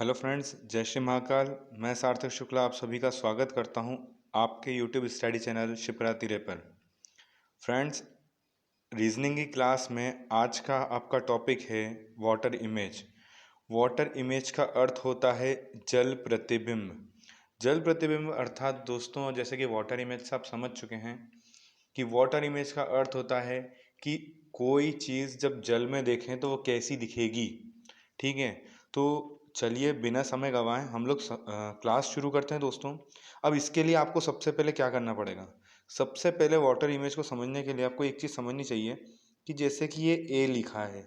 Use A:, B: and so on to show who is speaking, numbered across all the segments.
A: Hello friends, जय श्री महाकाल। मैं सार्थक शुक्ला आप सभी का स्वागत करता हूं आपके यूट्यूब स्टडी चैनल शिप्रा तिरे पर। फ्रेंड्स, रीजनिंग की क्लास में आज का आपका टॉपिक है वाटर इमेज। वाटर इमेज का अर्थ होता है जल प्रतिबिंब। जल प्रतिबिंब अर्थात दोस्तों, जैसे कि वाटर इमेज से आप समझ चुके हैं कि वाटर इमेज का अर्थ होता है कि कोई चीज़ जब जल में देखें तो वो कैसी दिखेगी। ठीक है, तो चलिए बिना समय गंवाए हम लोग क्लास शुरू करते हैं दोस्तों। अब इसके लिए आपको सबसे पहले क्या करना पड़ेगा? सबसे पहले वाटर इमेज को समझने के लिए आपको एक चीज़ समझनी चाहिए कि जैसे कि ये ए लिखा है,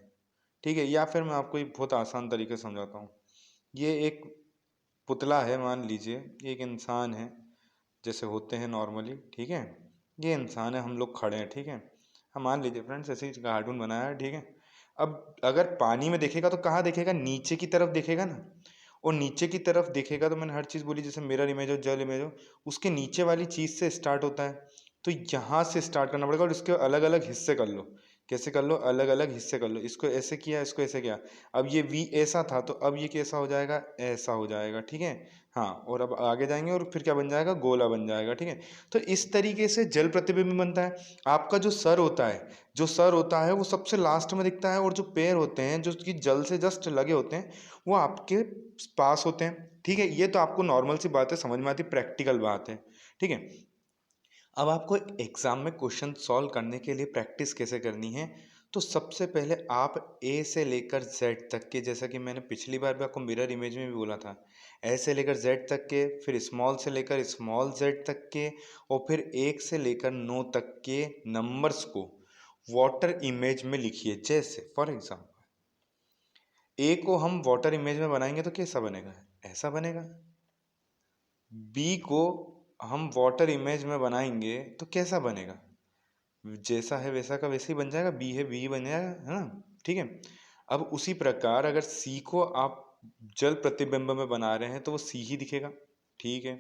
A: ठीक है, या फिर मैं आपको एक बहुत आसान तरीके से समझाता हूँ। ये एक पुतला है, मान लीजिए एक इंसान है जैसे होते हैं नॉर्मली, ठीक है। ये इंसान है, हम लोग खड़े हैं, ठीक है। हम मान लीजिए फ्रेंड्स ऐसे ही कार्टून बनाया है, ठीक है। अब अगर पानी में देखेगा तो कहाँ देखेगा? नीचे की तरफ देखेगा ना। और नीचे की तरफ देखेगा तो मैंने हर चीज़ बोली, जैसे मिरर इमेज हो, जल इमेज हो, उसके नीचे वाली चीज़ से स्टार्ट होता है। तो यहाँ से स्टार्ट करना पड़ेगा और इसके अलग अलग हिस्से कर लो। कैसे कर लो? अलग अलग हिस्से कर लो। इसको ऐसे किया, इसको ऐसे किया। अब ये वी ऐसा था तो अब ये कैसा हो जाएगा? ऐसा हो जाएगा, ठीक है। हाँ, और अब आगे जाएंगे और फिर क्या बन जाएगा? गोला बन जाएगा, ठीक है। तो इस तरीके से जल प्रतिबिंब बनता है। आपका जो सर होता है, वो सबसे लास्ट में दिखता है, और जो पैर होते हैं जो कि जल से जस्ट लगे होते हैं वो आपके पास होते हैं, ठीक है। ये तो आपको नॉर्मल सी बात है, समझ में आती, प्रैक्टिकल बात है, ठीक है। अब आपको एग्जाम में क्वेश्चन सॉल्व करने के लिए प्रैक्टिस कैसे करनी है? तो सबसे पहले आप ए से लेकर जेड तक के, जैसा कि मैंने पिछली बार भी आपको मिरर इमेज में भी बोला था, ए से लेकर जेड तक के, फिर स्मॉल से लेकर स्मॉल जेड तक के, और फिर 1 से लेकर 9 तक के नंबर्स को वाटर इमेज में लिखिए। जैसे फॉर एग्जाम्पल ए को हम वाटर इमेज में बनाएंगे तो कैसा बनेगा? ऐसा बनेगा। बी को हम वाटर इमेज में बनाएंगे तो कैसा बनेगा? जैसा है वैसा का वैसे ही बन जाएगा। बी है बी ही बन जाएगा, है ना, ठीक है। अब उसी प्रकार अगर सी को आप जल प्रतिबिंब में बना रहे हैं तो वो सी ही दिखेगा, ठीक है।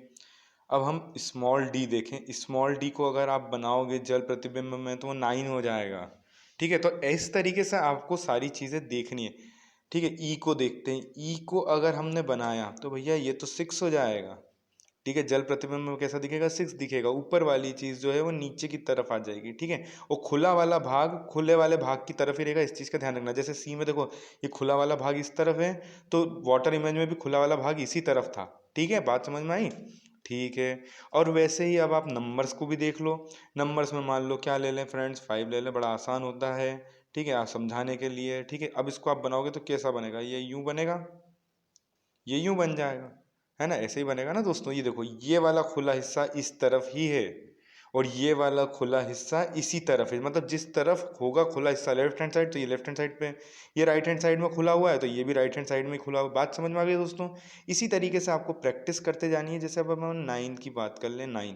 A: अब हम स्मॉल डी देखें, स्मॉल डी को अगर आप बनाओगे जल प्रतिबिंब में तो वो 9 हो जाएगा, ठीक है। तो इस तरीके से आपको सारी चीज़ें देखनी है, ठीक है। ई को देखते हैं, ई को अगर हमने बनाया तो भैया ये तो 6 हो जाएगा, ठीक है। जल प्रतिबिंब में कैसा दिखेगा? 6 दिखेगा। ऊपर वाली चीज़ जो है वो नीचे की तरफ आ जाएगी, ठीक है। और खुला वाला भाग खुले वाले भाग की तरफ ही रहेगा, इस चीज़ का ध्यान रखना। जैसे सी में देखो, ये खुला वाला भाग इस तरफ है, तो वाटर इमेज में भी खुला वाला भाग इसी तरफ था, ठीक है। बात समझ में आई? ठीक है। और वैसे ही अब आप नंबर्स को भी देख लो। नंबर्स में मान लो क्या ले लें फ्रेंड्स? 5 ले लें, बड़ा आसान होता है, ठीक है, आप समझाने के लिए, ठीक है। अब इसको आप बनाओगे तो कैसा बनेगा? ये यूं बनेगा, ये यूं बन जाएगा, है ना। ऐसे ही बनेगा ना दोस्तों। ये देखो, ये वाला खुला हिस्सा इस तरफ ही है और ये वाला खुला हिस्सा इसी तरफ है। मतलब जिस तरफ होगा खुला हिस्सा लेफ्ट हैंड साइड, तो ये लेफ्ट हैंड साइड पे, ये राइट हैंड साइड में खुला हुआ है तो ये भी राइट हैंड साइड में खुला हुआ। बात समझ में आ गई दोस्तों? इसी तरीके से आपको प्रैक्टिस करते जानी है। जैसे अब हम 9 की बात कर लें, 9,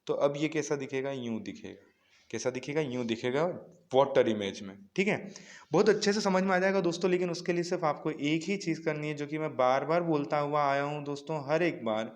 A: तो अब ये कैसा दिखेगा? यूं दिखेगा। कैसा दिखेगा? यूं दिखेगा वाटर इमेज में, ठीक है। बहुत अच्छे से समझ में आ जाएगा दोस्तों। लेकिन उसके लिए सिर्फ आपको एक ही चीज़ करनी है, जो कि मैं बार बार बोलता हुआ आया हूँ दोस्तों, हर एक बार।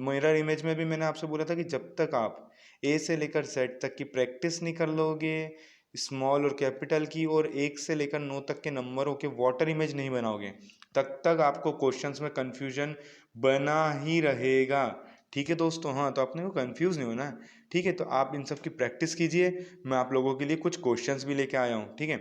A: मिरर इमेज में भी मैंने आपसे बोला था कि जब तक आप ए से लेकर जेड तक की प्रैक्टिस नहीं कर लोगे, स्मॉल और कैपिटल की, और 1 से लेकर 9 तक के नंबरों के वाटर इमेज नहीं बनाओगे, तब तक आपको क्वेश्चंस में कंफ्यूजन बना ही रहेगा, ठीक है दोस्तों। हाँ, तो आपने को कंफ्यूज नहीं होना है, ठीक है। तो आप इन सब की प्रैक्टिस कीजिए। मैं आप लोगों के लिए कुछ क्वेश्चंस भी लेके आया हूँ, ठीक है।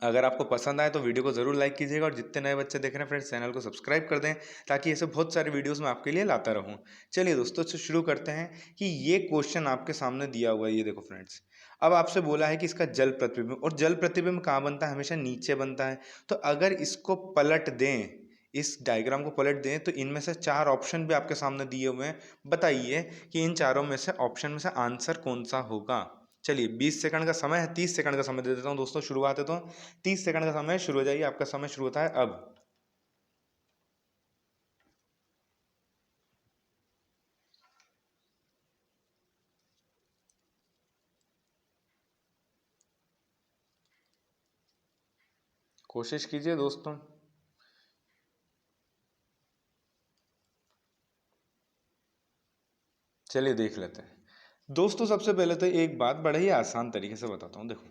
A: अगर आपको पसंद आए तो वीडियो को ज़रूर लाइक कीजिएगा, और जितने नए बच्चे देख रहे हैं फ्रेंड्स, चैनल को सब्सक्राइब कर दें, ताकि ऐसे बहुत सारे वीडियोस मैं आपके लिए लाता रहूं। चलिए दोस्तों, तो शुरू करते हैं कि ये क्वेश्चन आपके सामने दिया हुआ है। ये देखो फ्रेंड्स, अब आपसे बोला है कि इसका जल प्रतिबिंब, और जल प्रतिबिंब कहाँ बनता है? हमेशा नीचे बनता है। तो अगर इसको पलट दें, इस डायग्राम को पलट दें, तो इनमें से 4 ऑप्शन भी आपके सामने दिए हुए हैं। बताइए कि इन चारों में से ऑप्शन में से आंसर कौन सा होगा। चलिए, 20 सेकंड का समय है, 30 सेकंड का समय दे देता हूँ दोस्तों, शुरुआत है तो 30 सेकंड का समय शुरू हो जाइए। आपका समय शुरू होता है अब। कोशिश कीजिए दोस्तों। चलिए देख लेते हैं दोस्तों। सबसे पहले तो एक बात बड़ा ही आसान तरीके से बताता हूँ। देखो,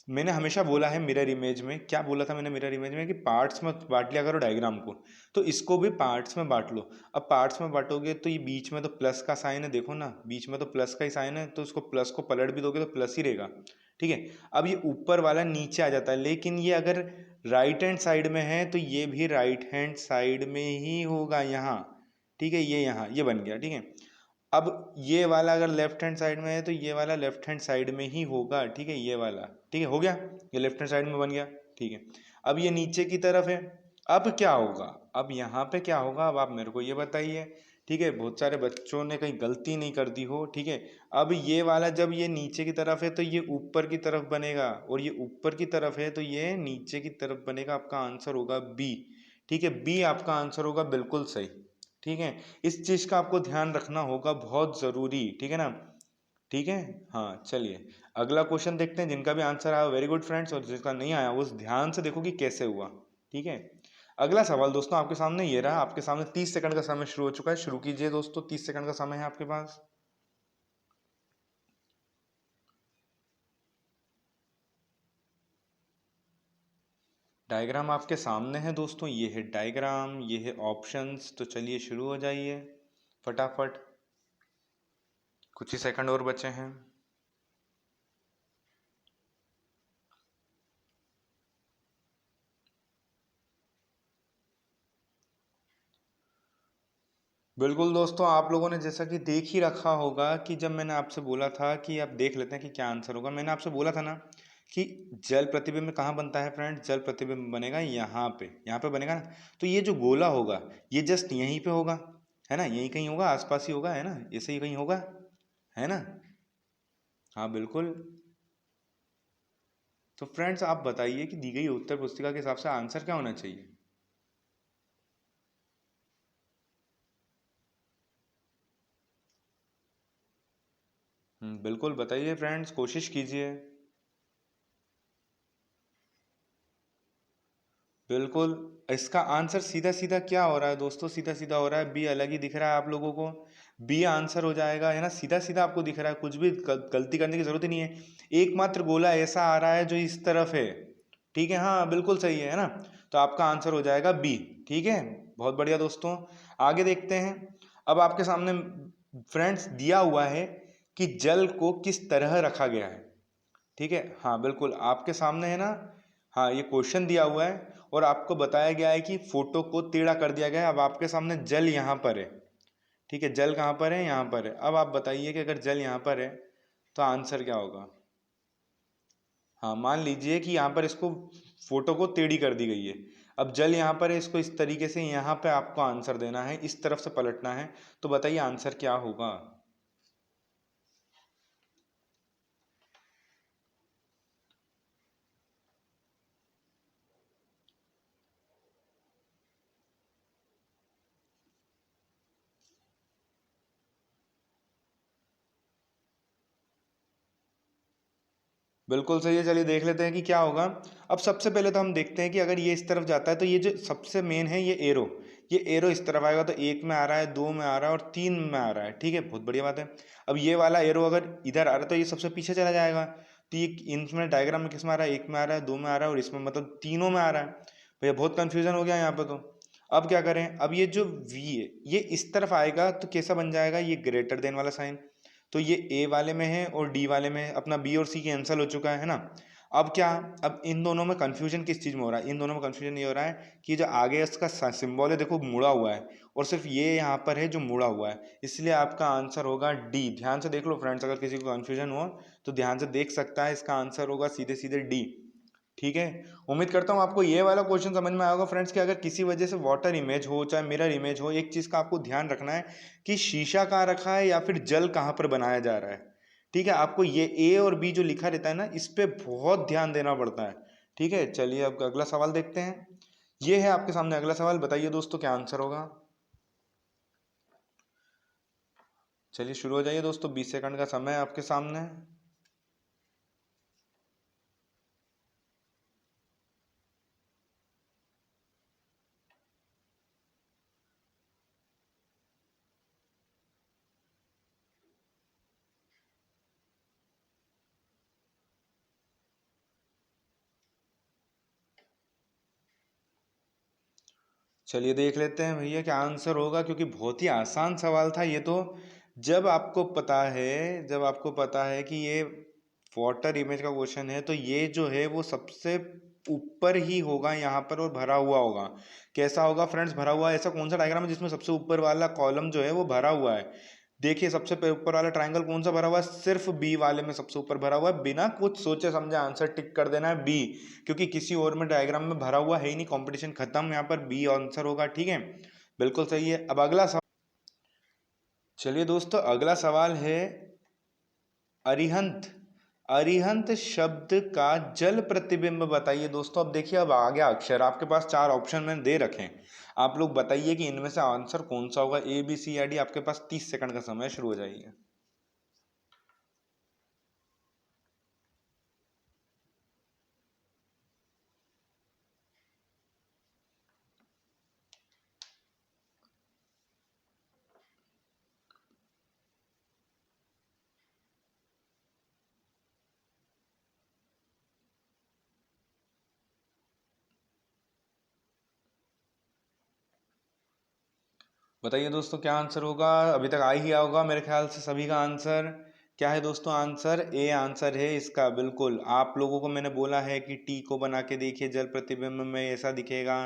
A: मैंने हमेशा बोला है मिरर इमेज में, क्या बोला था मैंने मिरर इमेज में, कि पार्ट्स में बांट लिया करो डायग्राम को, तो इसको भी पार्ट्स में बांट लो। अब पार्ट्स में बांटोगे तो ये बीच में तो प्लस का साइन है, देखो ना बीच में तो प्लस का ही साइन है, तो इसको प्लस को पलट भी दोगे तो प्लस ही रहेगा। ठीक है, अब ये ऊपर वाला नीचे आ जाता है, लेकिन ये अगर राइट हैंड साइड में है तो ये भी राइट हैंड साइड में ही होगा यहाँ। ठीक है, ये यहाँ ये बन गया। ठीक है, अब ये वाला अगर लेफ्ट हैंड साइड में है तो ये वाला लेफ्ट हैंड साइड में ही होगा। ठीक है, ये वाला, ठीक है, हो गया, ये लेफ्ट हैंड साइड में बन गया। ठीक है, अब ये नीचे की तरफ है, अब क्या होगा, अब यहाँ पे क्या होगा, अब आप मेरे को ये बताइए। ठीक है, बहुत सारे बच्चों ने कहीं गलती नहीं कर दी हो। ठीक है, अब ये वाला जब ये नीचे की तरफ है तो ये ऊपर की तरफ बनेगा, और ये ऊपर की तरफ है तो ये नीचे की तरफ बनेगा। आपका आंसर होगा बी। ठीक है, बी आपका आंसर होगा, बिल्कुल सही। ठीक है, इस चीज का आपको ध्यान रखना होगा, बहुत जरूरी। ठीक है ना, ठीक है। हाँ चलिए, अगला क्वेश्चन देखते हैं। जिनका भी आंसर आया वेरी गुड फ्रेंड्स, और जिसका नहीं आया वो ध्यान से देखो कि कैसे हुआ। ठीक है, अगला सवाल दोस्तों आपके सामने ये रहा। आपके सामने 30 सेकंड का समय शुरू हो चुका है, शुरू कीजिए दोस्तों, 30 सेकंड का समय है आपके पास। डायग्राम आपके सामने है दोस्तों, ये है डायग्राम, ये है ऑप्शंस। तो चलिए शुरू हो जाइए फटाफट, कुछ ही सेकंड और बचे हैं। बिल्कुल दोस्तों, आप लोगों ने जैसा कि देख ही रखा होगा कि जब मैंने आपसे बोला था कि आप देख लेते हैं कि क्या आंसर होगा, मैंने आपसे बोला था ना कि जल प्रतिबिंब कहाँ बनता है फ्रेंड, जल प्रतिबिंब बनेगा यहाँ पे बनेगा ना। तो ये जो गोला होगा ये जस्ट यहीं पे होगा, है ना, यहीं कहीं होगा, आसपास ही होगा, है ना, ऐसे ही कहीं होगा, है ना। हाँ बिल्कुल। तो फ्रेंड्स आप बताइए कि दी गई उत्तर पुस्तिका के हिसाब से आंसर क्या होना चाहिए। बिल्कुल बताइए फ्रेंड्स, कोशिश कीजिए। बिल्कुल, इसका आंसर सीधा सीधा क्या हो रहा है दोस्तों, सीधा सीधा हो रहा है बी, अलग ही दिख रहा है आप लोगों को। बी आंसर हो जाएगा, है ना, सीधा सीधा आपको दिख रहा है, कुछ भी गलती करने की जरूरत ही नहीं है। एकमात्र गोला ऐसा आ रहा है जो इस तरफ है। ठीक है, हाँ बिल्कुल सही है ना। तो आपका आंसर हो जाएगा बी। ठीक है, बहुत बढ़िया दोस्तों, आगे देखते हैं। अब आपके सामने फ्रेंड्स दिया हुआ है कि जल को किस तरह रखा गया है। ठीक है, हाँ बिल्कुल आपके सामने है ना। हाँ, ये क्वेश्चन दिया हुआ है और आपको बताया गया है कि फोटो को टेढ़ा कर दिया गया है। अब आपके सामने जल यहाँ पर है। ठीक है, जल कहाँ पर है, यहाँ पर है। अब आप बताइए कि अगर जल यहाँ पर है तो आंसर क्या होगा। हाँ, मान लीजिए कि यहाँ पर इसको फोटो को टेढ़ी कर दी गई है। अब जल यहाँ पर है, इसको इस तरीके से यहाँ पे आपको आंसर देना है, इस तरफ से पलटना है। तो बताइए आंसर क्या होगा। बिल्कुल सही है, चलिए देख लेते हैं कि क्या होगा। अब सबसे पहले तो हम देखते हैं कि अगर ये इस तरफ जाता है तो ये जो सबसे मेन है ये एरो इस तरफ आएगा, तो एक में आ रहा है, दो में आ रहा है और तीन में आ रहा है। ठीक है, बहुत बढ़िया बात है। अब ये वाला एरो अगर इधर आ रहा है तो ये सबसे पीछे चला जाएगा। तो ये इनमें डायग्राम में किस में आ रहा है, एक में आ रहा है, दो में आ रहा है और इसमें मतलब तीनों में आ रहा है। भैया बहुत कंफ्यूजन हो गया यहाँ पे तो। अब क्या करें, अब ये जो वी है ये इस तरफ आएगा तो कैसा बन जाएगा, ये ग्रेटर देन वाला साइन। तो ये ए वाले में है और डी वाले में है, अपना बी और सी कैंसिल हो चुका है ना। अब क्या, अब इन दोनों में कंफ्यूजन किस चीज में हो रहा है, इन दोनों में कंफ्यूजन ये हो रहा है कि जो आगे इसका सिंबल है देखो मुड़ा हुआ है, और सिर्फ ये यहाँ पर है जो मुड़ा हुआ है, इसलिए आपका आंसर होगा डी। ध्यान से देख लो फ्रेंड्स, अगर किसी को कंफ्यूजन हो तो ध्यान से देख सकता है, इसका आंसर होगा सीधे सीधे डी। ठीक है, उम्मीद करता हूँ आपको ये वाला क्वेश्चन समझ में आया होगा फ्रेंड्स, कि अगर किसी वजह से वाटर इमेज हो चाहे मिरर इमेज हो, एक चीज का आपको ध्यान रखना है कि शीशा कहाँ रखा है या फिर जल कहाँ पर बनाया जा रहा है। ठीक है, आपको ये ए और बी जो लिखा रहता है ना, इस पे बहुत ध्यान देना पड़ता है। ठीक है, चलिए अब अगला सवाल देखते हैं। ये है आपके सामने अगला सवाल, बताइए दोस्तों क्या आंसर होगा। चलिए शुरू हो जाइए दोस्तों, 20 सेकंड का समय है आपके सामने। चलिए देख लेते हैं भैया क्या आंसर होगा, क्योंकि बहुत ही आसान सवाल था ये तो। जब आपको पता है कि ये वाटर इमेज का क्वेश्चन है, तो ये जो है वो सबसे ऊपर ही होगा यहाँ पर और भरा हुआ होगा। कैसा होगा फ्रेंड्स भरा हुआ? ऐसा कौन सा डायग्राम है जिसमें सबसे ऊपर वाला कॉलम जो है वो भरा हुआ है? देखिए सबसे ऊपर वाला ट्रायंगल कौन सा भरा हुआ है? सिर्फ बी वाले में सबसे ऊपर भरा हुआ है। बिना कुछ सोचे समझे आंसर टिक कर देना है बी, क्योंकि किसी और में डायग्राम में भरा हुआ है ही नहीं। कंपटीशन खत्म, यहाँ पर बी आंसर होगा। ठीक है, बिल्कुल सही है। अब अगला सवाल, चलिए दोस्तों अगला सवाल है अरिहंत। अरिहंत शब्द का जल प्रतिबिंब बताइए दोस्तों। अब देखिए अब आ गया अक्षर, आपके पास चार ऑप्शन मैंने दे रखे हैं, आप लोग बताइए कि इनमें से आंसर कौन सा होगा। ए बी सी या डी। आपके पास 30 सेकंड का समय शुरू हो जाइए। बताइए दोस्तों क्या आंसर होगा। अभी तक आ ही गया होगा मेरे ख्याल से सभी का आंसर। क्या है दोस्तों आंसर? ए आंसर है इसका। बिल्कुल आप लोगों को मैंने बोला है कि टी को बना के देखिए, जल प्रतिबिंब में ऐसा दिखेगा।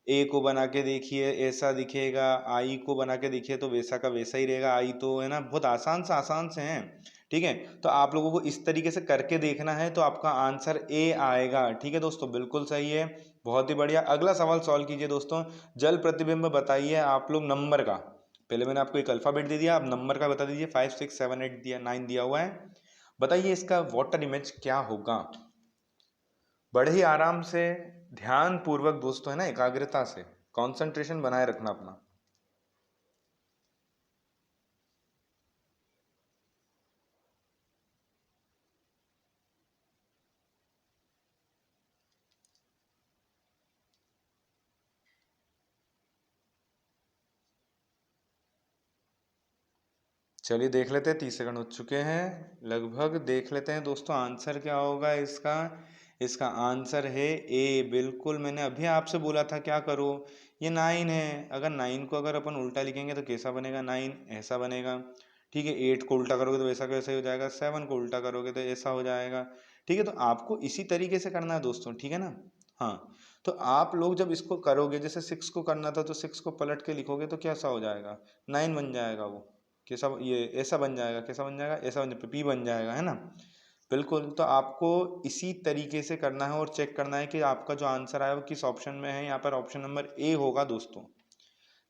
A: ए को बना के देखिए ऐसा दिखेगा। आई को बना के देखिए तो वैसा का वैसा ही रहेगा। आई तो है ना, बहुत आसान से हैं। ठीक है, तो आप लोगों को इस तरीके से करके देखना है तो आपका आंसर ए आएगा। ठीक है दोस्तों, बिल्कुल सही है, बहुत ही बढ़िया। अगला सवाल सॉल्व कीजिए दोस्तों। जल प्रतिबिंब बताइए आप लोग नंबर का। पहले मैंने आपको एक अल्फाबेट दे दिया, अब नंबर का बता दीजिए। 5 6 7 8 दिया, 9 दिया हुआ है। बताइए इसका वाटर इमेज क्या होगा। बड़े ही आराम से, ध्यान पूर्वक दोस्तों, है ना, एकाग्रता से कंसंट्रेशन बनाए रखना अपना। चलिए देख लेते हैं, 30 सेकंड हो चुके हैं लगभग। देख लेते हैं दोस्तों आंसर क्या होगा इसका। इसका आंसर है ए। बिल्कुल मैंने अभी आपसे बोला था क्या करो। ये 9 है, अगर 9 को अगर अपन उल्टा लिखेंगे तो कैसा बनेगा? 9 ऐसा बनेगा। ठीक है, 8 को उल्टा करोगे तो वैसा का वैसा ही हो जाएगा। 7 को उल्टा करोगे तो ऐसा हो जाएगा। ठीक है, तो आपको इसी तरीके से करना है दोस्तों, ठीक है ना। हाँ, तो आप लोग जब इसको करोगे, जैसे 6 को करना था तो 6 को पलट के लिखोगे तो कैसा हो जाएगा? 9 बन जाएगा वो। कैसा? ये ऐसा बन जाएगा। कैसा बन जाएगा? ऐसा बन जाएगा, पी बन जाएगा, है ना। बिल्कुल, तो आपको इसी तरीके से करना है और चेक करना है कि आपका जो आंसर आया वो किस ऑप्शन में है। यहाँ पर ऑप्शन नंबर ए होगा दोस्तों।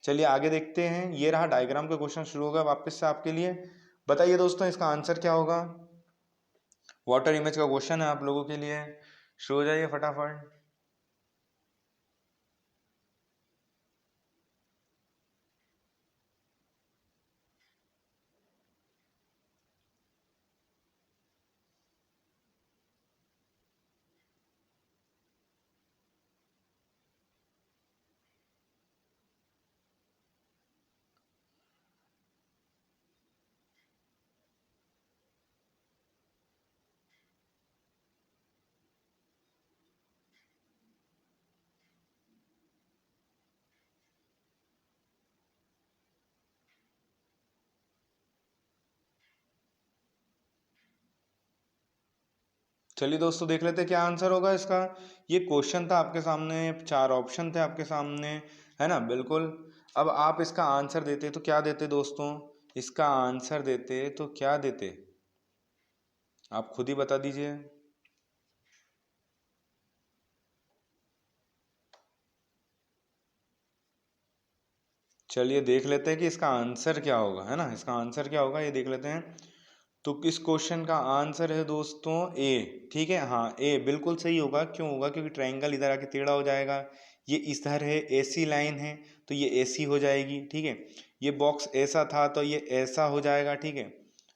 A: चलिए आगे देखते हैं। ये रहा डायग्राम का क्वेश्चन, शुरू होगा वापस से आपके लिए। बताइए दोस्तों इसका आंसर क्या होगा। वाटर इमेज का क्वेश्चन है आप लोगों के लिए, शुरू हो जाइए फटाफट। चलिए दोस्तों देख लेते हैं क्या आंसर होगा इसका। ये क्वेश्चन था आपके सामने, चार ऑप्शन थे आपके सामने, है ना। बिल्कुल, अब आप इसका आंसर देते तो क्या देते दोस्तों? इसका आंसर देते तो क्या देते, आप खुद ही बता दीजिए। चलिए देख लेते हैं कि इसका आंसर क्या होगा, है ना। इसका आंसर क्या होगा ये देख लेते हैं। तो किस क्वेश्चन का आंसर है दोस्तों? ए। ठीक है, हाँ ए बिल्कुल सही होगा। क्यों होगा? क्योंकि ट्रायंगल इधर आके टेढ़ा हो जाएगा। ये इधर है, एसी लाइन है तो ये एसी हो जाएगी। ठीक है, ये बॉक्स ऐसा था तो ये ऐसा हो जाएगा। ठीक है,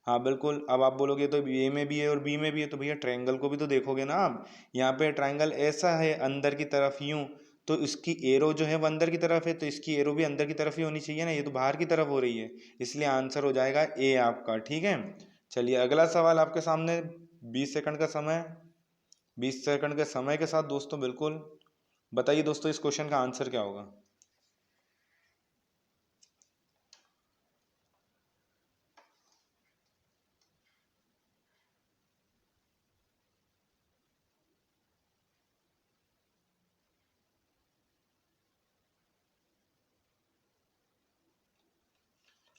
A: हाँ बिल्कुल। अब आप बोलोगे तो ए में भी है और बी में भी है, तो भैया ट्रायंगल को भी तो देखोगे ना आप। यहाँ पे ट्रायंगल ऐसा है अंदर की तरफ यूं, तो इसकी एरो जो है वो अंदर की तरफ है, तो इसकी एरो भी अंदर की तरफ ही होनी चाहिए ना। ये तो बाहर की तरफ हो रही है, इसलिए आंसर हो जाएगा ए आपका। ठीक है, चलिए अगला सवाल आपके सामने। 20 सेकंड का समय, 20 सेकंड के समय के साथ दोस्तों बिल्कुल बताइए दोस्तों इस क्वेश्चन का आंसर क्या होगा।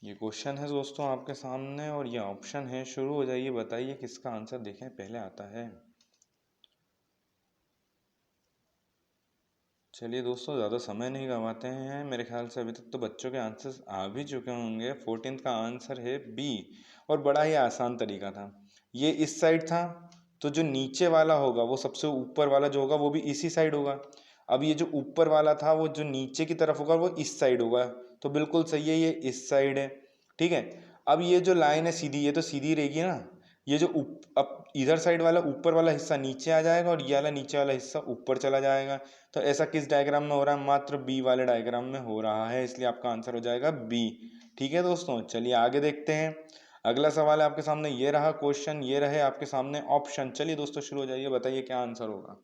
A: ये क्वेश्चन है दोस्तों आपके सामने और ये ऑप्शन है। शुरू हो जाइए, बताइए किसका आंसर देखें पहले आता है। चलिए दोस्तों, ज़्यादा समय नहीं गंवाते हैं। मेरे ख्याल से अभी तक तो बच्चों के आंसर्स आ भी चुके होंगे। 14th का आंसर है बी, और बड़ा ही आसान तरीका था। ये इस साइड था, तो जो नीचे वाला होगा वो सबसे ऊपर वाला जो होगा वो भी इसी साइड होगा। अब ये जो ऊपर वाला था वो जो नीचे की तरफ होगा वो इस साइड होगा, तो बिल्कुल सही है, ये इस साइड है। ठीक है। अब ये जो लाइन है सीधी, ये तो सीधी रहेगी ना। ये जो अब इधर साइड वाला ऊपर वाला हिस्सा नीचे आ जाएगा और ये वाला नीचे वाला हिस्सा ऊपर चला जाएगा। तो ऐसा किस डायग्राम में हो रहा है? मात्र बी वाले डायग्राम में हो रहा है, इसलिए आपका आंसर हो जाएगा बी। ठीक है दोस्तों, चलिए आगे देखते हैं। अगला सवाल है आपके सामने, ये रहा क्वेश्चन, ये रहे आपके सामने ऑप्शन। चलिए दोस्तों शुरू हो जाइए, बताइए क्या आंसर होगा।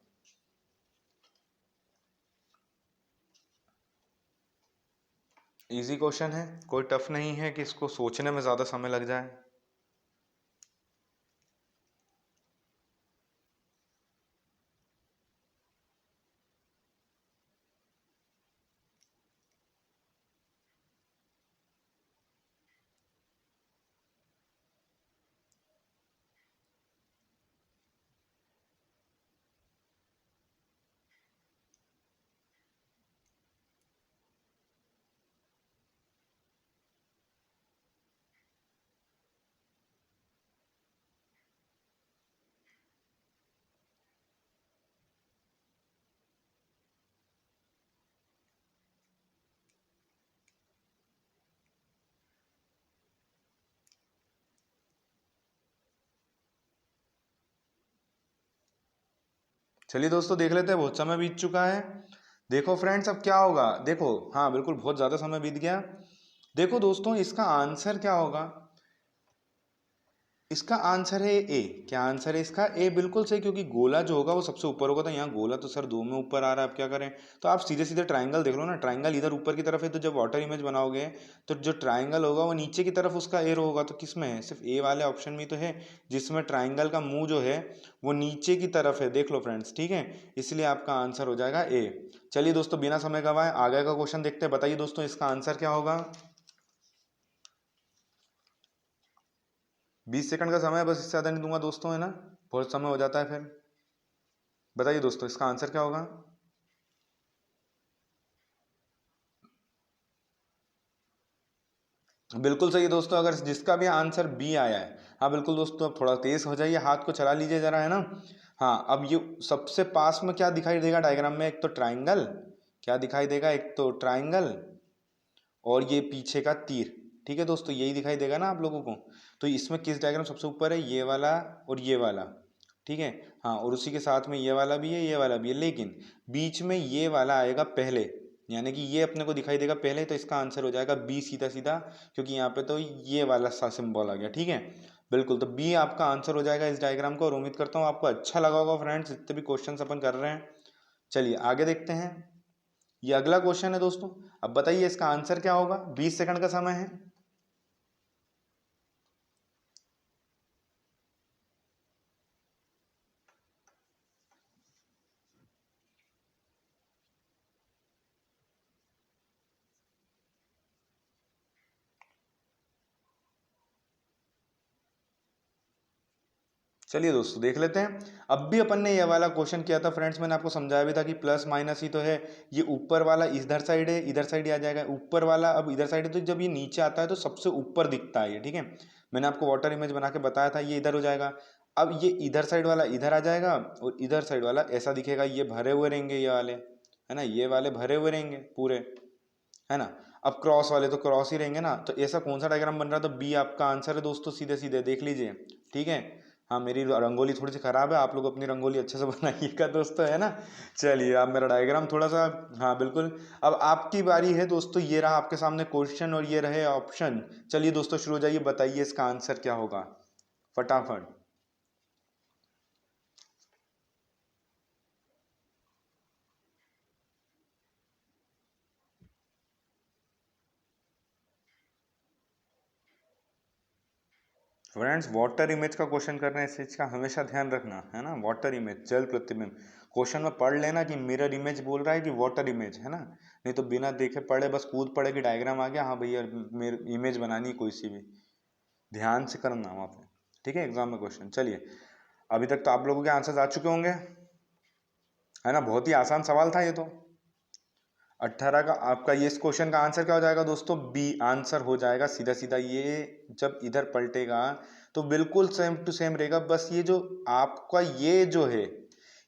A: इजी क्वेश्चन है, कोई टफ नहीं है कि इसको सोचने में ज्यादा समय लग जाए। चलिए दोस्तों देख लेते हैं, बहुत समय बीत चुका है। देखो फ्रेंड्स, अब क्या होगा, देखो, हाँ बिल्कुल बहुत ज़्यादा समय बीत गया। देखो दोस्तों, इसका आंसर क्या होगा? इसका आंसर है ए। क्या आंसर है इसका? ए, बिल्कुल सही, क्योंकि गोला जो होगा वो सबसे ऊपर होगा। तो यहाँ गोला तो सर दो में ऊपर आ रहा है, अब क्या करें? तो आप सीधे सीधे ट्राइंगल देख लो ना, ट्राइंगल इधर ऊपर की तरफ है, तो जब वाटर इमेज बनाओगे तो जो ट्राइंगल होगा वो नीचे की तरफ उसका एरो होगा। तो किस में है? सिर्फ ए वाले ऑप्शन में तो है, जिसमें ट्राइंगल का मुंह जो है वो नीचे की तरफ है। देख लो फ्रेंड्स, ठीक है, इसलिए आपका आंसर हो जाएगा ए। चलिए दोस्तों, बिना समय गवाए आगे का क्वेश्चन देखते हैं। बताइए दोस्तों इसका आंसर क्या होगा। 20 सेकंड का समय है, बस, इससे ज़्यादा नहीं दूंगा दोस्तों, है ना, बहुत समय हो जाता है फिर। बताइए दोस्तों इसका आंसर क्या होगा। बिल्कुल सही है दोस्तों, अगर जिसका भी आंसर बी आया है, हाँ बिल्कुल दोस्तों, अब थोड़ा तेज हो जाइए, हाथ को चला लीजिए जरा, है ना। हाँ, अब ये सबसे पास में क्या दिखाई देगा डायग्राम में? एक तो ट्राइंगल, क्या दिखाई देगा? एक तो ट्राइंगल, और ये पीछे का तीर। ठीक है दोस्तों, यही दिखाई देगा ना आप लोगों को। तो इसमें किस डायग्राम सबसे ऊपर है? ये वाला और ये वाला। ठीक है। हाँ, और उसी के साथ में ये वाला भी है, ये वाला भी है, लेकिन बीच में ये वाला आएगा पहले, यानी कि ये अपने को दिखाई देगा पहले, तो इसका आंसर हो जाएगा बी, सीधा सीधा, क्योंकि यहाँ पे तो ये वाला सा सिंबल आ गया। ठीक है, बिल्कुल, तो बी आपका आंसर हो जाएगा इस डायग्राम को। और उम्मीद करता हूँ आपको अच्छा लगा होगा फ्रेंड्स, जितने भी क्वेश्चंस अपन कर रहे हैं। चलिए आगे देखते हैं। ये अगला क्वेश्चन है दोस्तों। अब बताइए इसका आंसर क्या होगा। 20 सेकंड का समय है। चलिए दोस्तों देख लेते हैं। अब भी अपन ने ये वाला क्वेश्चन किया था फ्रेंड्स, मैंने आपको समझाया भी था कि प्लस माइनस ही तो है। ये ऊपर वाला इधर साइड है, इधर साइड ही आ जाएगा। ऊपर वाला अब इधर साइड है, तो जब ये नीचे आता है तो सबसे ऊपर दिखता है ये। ठीक है, मैंने आपको वाटर इमेज बना के बताया था, ये इधर हो जाएगा। अब ये इधर साइड वाला इधर आ जाएगा, और इधर साइड वाला ऐसा दिखेगा। ये भरे हुए रहेंगे ये वाले, है ना, ये वाले भरे हुए रहेंगे पूरे, है ना। अब क्रॉस वाले तो क्रॉस ही रहेंगे ना। तो ऐसा कौन सा डायग्राम बन रहा है? तो बी आपका आंसर है दोस्तों, सीधे सीधे देख लीजिए। ठीक है। हाँ, मेरी रंगोली थोड़ी सी खराब है, आप लोग अपनी रंगोली अच्छे से बनाइएगा दोस्तों, है ना। चलिए, अब मेरा डायग्राम थोड़ा सा, हाँ बिल्कुल। अब आपकी बारी है दोस्तों, ये रहा आपके सामने क्वेश्चन और ये रहे ऑप्शन। चलिए दोस्तों शुरू हो जाइए, बताइए इसका आंसर क्या होगा फटाफट। फ्रेंड्स, वाटर इमेज का क्वेश्चन कर रहे हैं, इस चीज का हमेशा ध्यान रखना, है ना। वाटर इमेज, जल प्रतिबिंब, क्वेश्चन में पढ़ लेना कि मिरर इमेज बोल रहा है कि वाटर इमेज, है ना। नहीं तो बिना देखे पढ़े बस कूद पड़े कि डायग्राम आ गया, हाँ भैया मेरे इमेज बनानी है कोई सी भी। ध्यान से करना वहाँ पे, ठीक है, एग्जाम में क्वेश्चन। चलिए, अभी तक तो आप लोगों के आंसर्स आ चुके होंगे, है ना। बहुत ही आसान सवाल था ये तो। 18 का आपका ये इस क्वेश्चन का आंसर क्या हो जाएगा दोस्तों? बी आंसर हो जाएगा सीधा सीधा। ये जब इधर पलटेगा तो बिल्कुल सेम टू सेम रहेगा, बस ये जो आपका ये जो है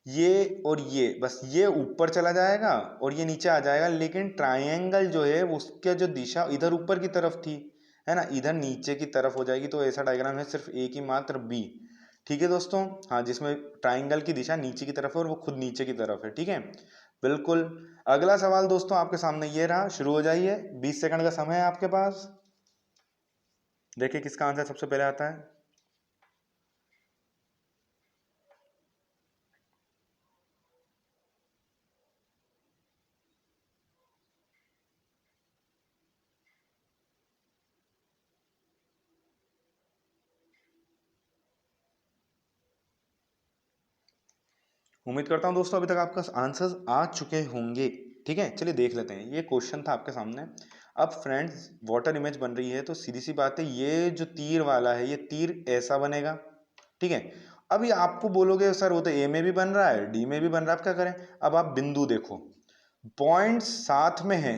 A: ये और ये, बस ये ऊपर चला जाएगा और ये नीचे आ जाएगा, लेकिन ट्रायंगल जो है उसका जो दिशा इधर ऊपर की तरफ थी, है ना, इधर नीचे की तरफ हो जाएगी। तो ऐसा डायग्राम है सिर्फ एक ही मात्र बी, ठीक है दोस्तों। हाँ, जिसमें ट्रायंगल की दिशा नीचे की तरफ है और वो खुद नीचे की तरफ है, ठीक है, बिल्कुल। अगला सवाल दोस्तों आपके सामने ये रहा, शुरू हो जाइए, 20 सेकंड का समय है आपके पास। देखिए किसका आंसर सबसे पहले आता है। उम्मीद करता हूँ दोस्तों अभी तक आपका आंसर्स आ चुके होंगे, ठीक है। चलिए देख लेते हैं, ये क्वेश्चन था आपके सामने। अब फ्रेंड्स वाटर इमेज बन रही है तो सीधी सी बात है, ये जो तीर वाला है ये तीर ऐसा बनेगा, ठीक है। अभी आपको बोलोगे सर वो तो ए में भी बन रहा है, डी में भी बन रहा है, अब क्या करें। अब आप बिंदु देखो, पॉइंट्स साथ में है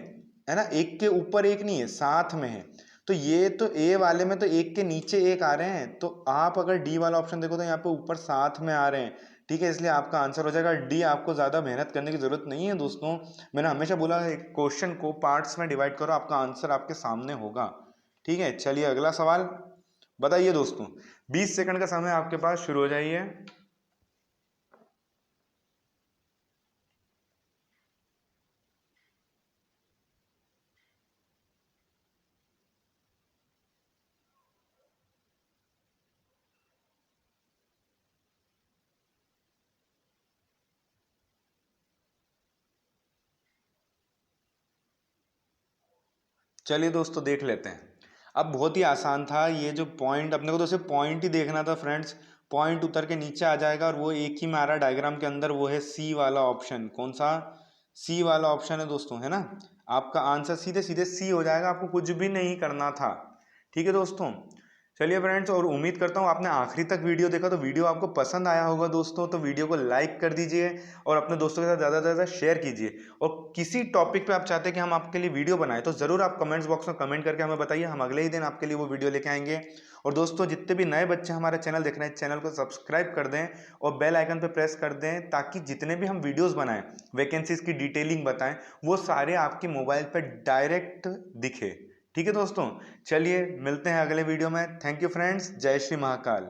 A: ना, एक के ऊपर एक नहीं है, साथ में है। तो ये तो ए वाले में तो एक के नीचे एक आ रहे हैं, तो आप अगर डी वाला ऑप्शन देखो तो यहाँ पे ऊपर साथ में आ रहे हैं, ठीक है। इसलिए आपका आंसर हो जाएगा डी। आपको ज्यादा मेहनत करने की जरूरत नहीं है दोस्तों। मैंने हमेशा बोला है क्वेश्चन को पार्ट्स में डिवाइड करो, आपका आंसर आपके सामने होगा, ठीक है। चलिए अगला सवाल बताइए दोस्तों, 20 सेकंड का समय आपके पास, शुरू हो जाइए। चलिए दोस्तों देख लेते हैं। अब बहुत ही आसान था, ये जो पॉइंट अपने को तो सिर्फ पॉइंट ही देखना था फ्रेंड्स। पॉइंट उतर के नीचे आ जाएगा और वो एक ही में आ रहा है डायग्राम के अंदर, वो है सी वाला ऑप्शन। कौन सा? सी वाला ऑप्शन है दोस्तों, है ना। आपका आंसर सीधे सीधे सी हो जाएगा, आपको कुछ भी नहीं करना था, ठीक है दोस्तों। चलिए फ्रेंड्स, और उम्मीद करता हूँ आपने आखिरी तक वीडियो देखा, तो वीडियो आपको पसंद आया होगा दोस्तों। तो वीडियो को लाइक कर दीजिए और अपने दोस्तों के साथ ज़्यादा से ज़्यादा शेयर कीजिए। और किसी टॉपिक पे आप चाहते हैं कि हम आपके लिए वीडियो बनाएं तो ज़रूर आप कमेंट्स बॉक्स में कमेंट करके हमें बताइए, हम अगले ही दिन आपके लिए वो वीडियो लेके आएंगे। और दोस्तों जितने भी नए बच्चे हमारे चैनल देख रहे हैं, चैनल को सब्सक्राइब कर दें और बेल आइकन पर प्रेस कर दें, ताकि जितने भी हम वीडियोज़ बनाएं, वैकेंसीज की डिटेलिंग बताएं, वो सारे आपके मोबाइल पर डायरेक्ट दिखे, ठीक है दोस्तों। चलिए मिलते हैं अगले वीडियो में। थैंक यू फ्रेंड्स, जय श्री महाकाल।